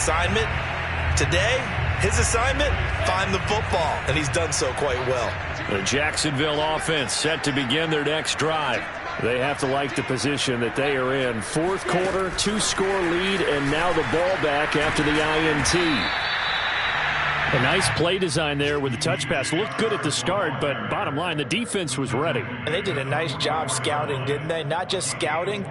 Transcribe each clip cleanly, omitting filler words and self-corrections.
Assignment today, his assignment, find the football, and he's done so quite well. The Jacksonville offense set to begin their next drive. They have to like the position that they are in. Fourth quarter, 2-score lead, and now the ball back after the INT. A nice play design there with the touch pass. Looked good at the start, but bottom line, the defense was ready. And they did a nice job scouting, didn't they? Not just scouting,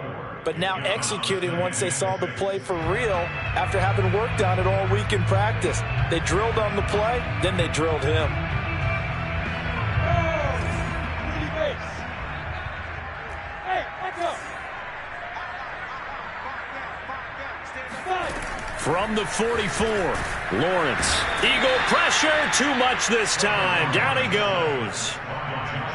but now executing once they saw the play for real after having worked on it all week in practice. They drilled on the play, then they drilled him. From the 44, Lawrence. Eagle pressure, too much this time. Down he goes.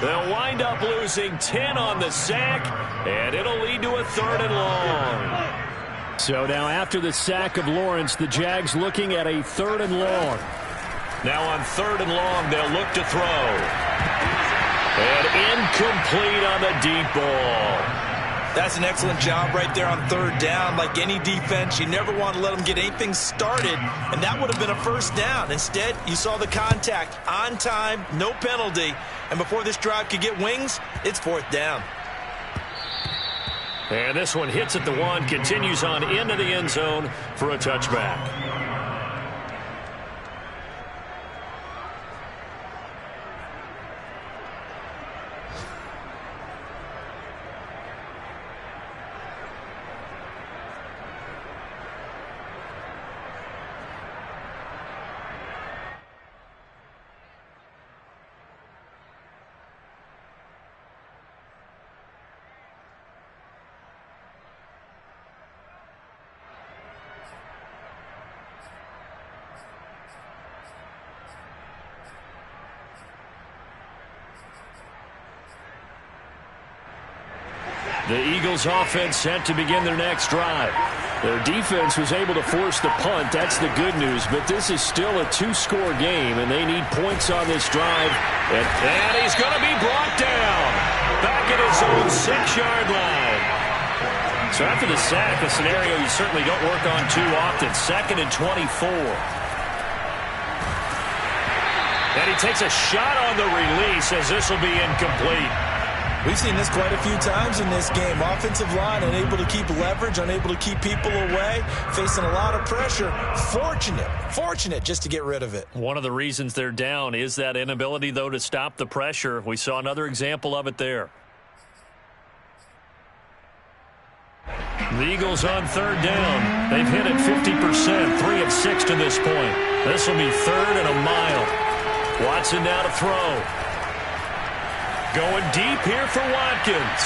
They'll wind up losing 10 on the sack, and it'll lead to a 3rd and long. So now after the sack of Lawrence, the Jags looking at a 3rd and long. Now on 3rd and long, they'll look to throw. And incomplete on the deep ball. That's an excellent job right there on 3rd down. Like any defense, you never want to let them get anything started, and that would have been a 1st down. Instead, you saw the contact on time, no penalty, and before this drive could get wings, it's 4th down. And this one hits at the 1, continues on into the end zone for a touchback. The Eagles offense set to begin their next drive. Their defense was able to force the punt. That's the good news. But this is still a 2-score game, and they need points on this drive. And he's going to be brought down back at his own 6-yard line. So after the sack, a scenario you certainly don't work on too often. 2nd and 24. And he takes a shot on the release as this will be incomplete. We've seen this quite a few times in this game. Offensive line unable to keep leverage, unable to keep people away, facing a lot of pressure. Fortunate just to get rid of it. One of the reasons they're down is that inability, though, to stop the pressure. We saw another example of it there. The Eagles on 3rd down. They've hit it 50%, 3 of 6 to this point. This will be 3rd and a mile. Watson now to throw. Going deep here for Watkins.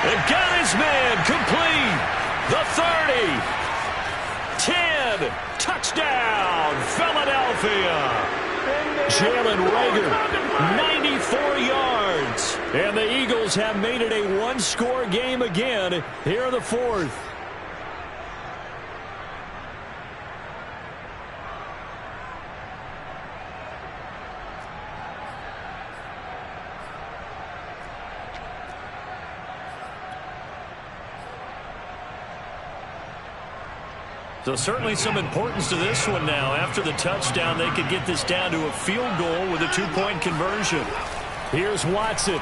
They've got his man complete. The 30. 10. Touchdown, Philadelphia. Jalen Reagor, 94 yards. And the Eagles have made it a 1-score game again here in the 4th. So certainly some importance to this one now. After the touchdown, they could get this down to a field goal with a 2-point conversion. Here's Watson.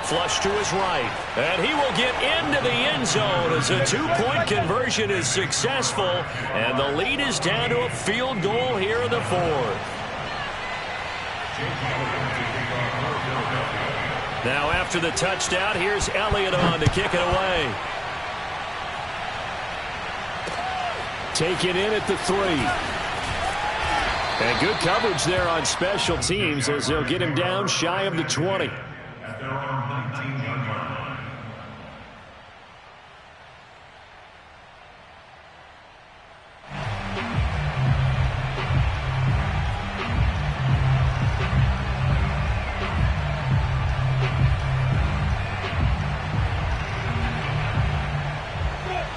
Flush to his right. And he will get into the end zone as a 2-point conversion is successful. And the lead is down to a field goal here in the 4th. Now after the touchdown, here's Elliott on to kick it away. Take it in at the 3. And good coverage there on special teams as they'll get him down shy of the 20.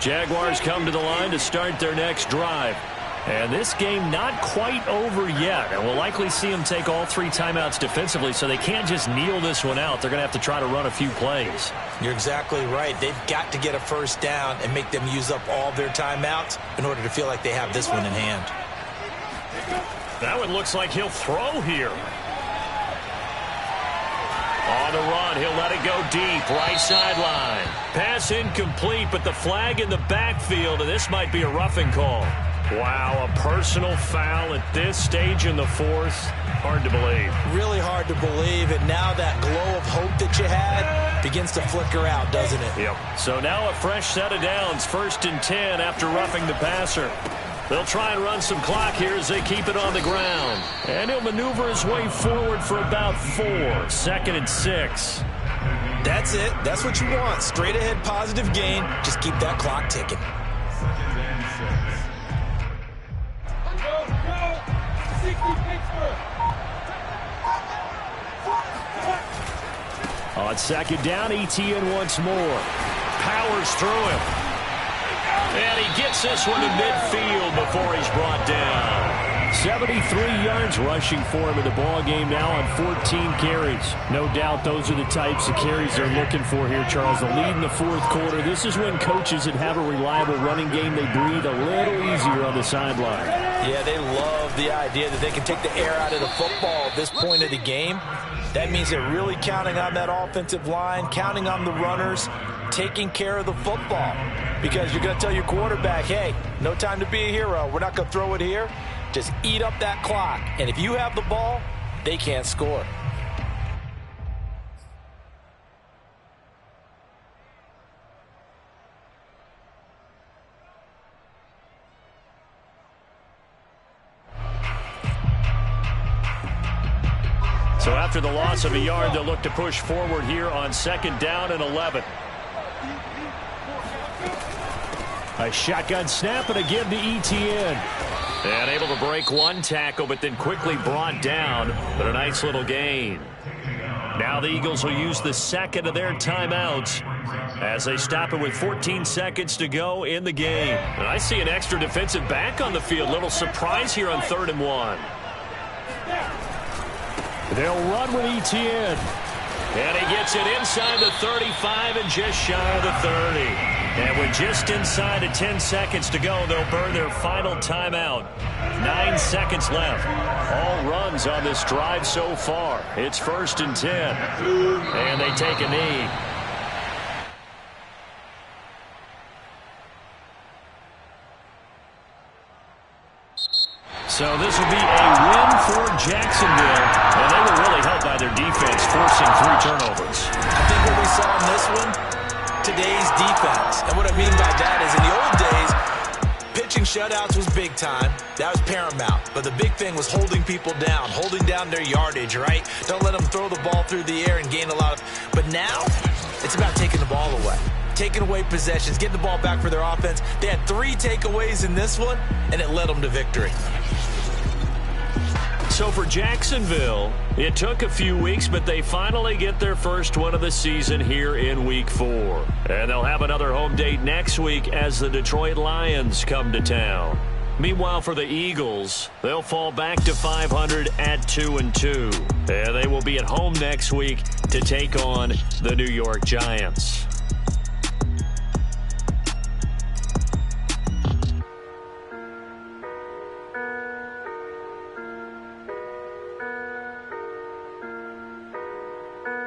Jaguars come to the line to start their next drive. And this game not quite over yet. And we'll likely see them take all 3 timeouts defensively, so they can't just kneel this one out. They're going to have to try to run a few plays. You're exactly right. They've got to get a first down and make them use up all their timeouts in order to feel like they have this one in hand. That one looks like he'll throw here. On the run, he'll let it go deep, right sideline. Pass incomplete, but the flag in the backfield, and this might be a roughing call. Wow, a personal foul at this stage in the 4th. Hard to believe. Really hard to believe, and now that glow of hope that you had begins to flicker out, doesn't it? Yep. So now a fresh set of downs, 1st and 10 after roughing the passer. They'll try and run some clock here as they keep it on the ground. And he'll maneuver his way forward for about 4. 2nd and 6. That's it. That's what you want. Straight ahead positive gain. Just keep that clock ticking. On 2nd down, Etienne once more. Powers through him. And he gets this one to midfield before he's brought down. 73 yards rushing for him in the ball game now on 14 carries. No doubt those are the types of carries they're looking for here, Charles. The lead in the 4th quarter. This is when coaches that have a reliable running game, they breathe a little easier on the sideline. Yeah, they love the idea that they can take the air out of the football at this point of the game. That means they're really counting on that offensive line, counting on the runners, taking care of the football. Because you're going to tell your quarterback, hey, no time to be a hero. We're not going to throw it here. Just eat up that clock. And if you have the ball, they can't score. So after the loss of a yard, they'll look to push forward here on 2nd down and 11. A shotgun snap and a give to Etienne. And able to break one tackle, but then quickly brought down. But a nice little gain. Now the Eagles will use the 2nd of their timeouts as they stop it with 14 seconds to go in the game. And I see an extra defensive back on the field. Little surprise here on 3rd and 1. They'll run with Etienne. And he gets it inside the 35 and just shy of the 30. And with just inside of 10 seconds to go, they'll burn their final timeout. 9 seconds left. All runs on this drive so far. It's 1st and 10. And they take a knee. So this will be a win for Jacksonville. And they were really helped by their defense, forcing 3 turnovers. I think what we saw in this one, today's defense. And what I mean by that is in the old days, pitching shutouts was big time. That was paramount. But the big thing was holding people down, holding down their yardage, right? Don't let them throw the ball through the air and gain a lot of... But now, it's about taking the ball away. Taking away possessions, getting the ball back for their offense. They had 3 takeaways in this one, and it led them to victory. So for Jacksonville, it took a few weeks, but they finally get their first one of the season here in Week 4. And they'll have another home date next week as the Detroit Lions come to town. Meanwhile, for the Eagles, they'll fall back to 500 at 2-2. And they will be at home next week to take on the New York Giants.